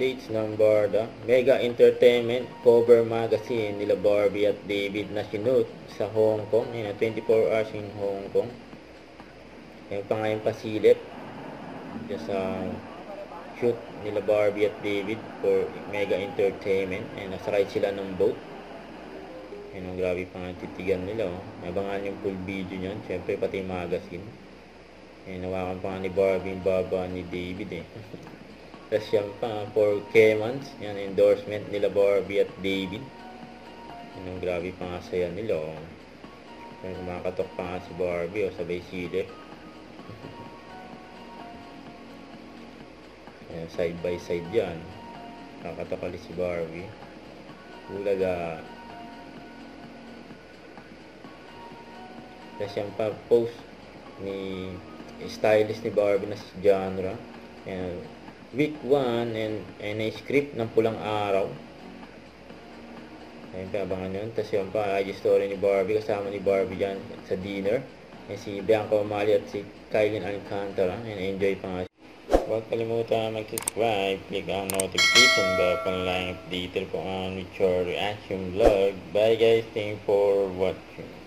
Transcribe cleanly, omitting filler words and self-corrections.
updates ng Barda. Mega Entertainment cover magazine nila Barbie at David na sinut sa Hong Kong. Yan, 24 hours in Hong Kong. Yan pa nga yung pasilip sa shoot nila Barbie at David for Mega Entertainment. Yan, nasakay sila ng boat. Yan, ang grabe pa nga titigan nila. Abangan yung full video nyan. Siyempre pati yung magazine. Yan, nawakan pa nga ni Barbie yung baba ni David Tapos yan pa, for Kemans, yan, endorsement nila Barbie at David. Yan, ang grabe pa nga saya nila, Yan, kumakatok pa nga si Barbie, sabay silip. Yan, side by side yan. Kakatok ulit si Barbie. Ulaga. Tapos yan pa, post ni stylist ni Barbie na si Genre. Yan, week 1 and a script ng Pulang Araw. Ayun pa, abangan yun. Tapos yun pa, IG story ni Barbie. Kasama ni Barbie dyan sa dinner. Yan, si Bianca O'Malley at si Kylie Alcantara. And enjoy pa nga. Huwag kalimutan mag-subscribe. Click ang notification bell para lang updated po on with your reaction vlog. Bye guys. Thank you for watching.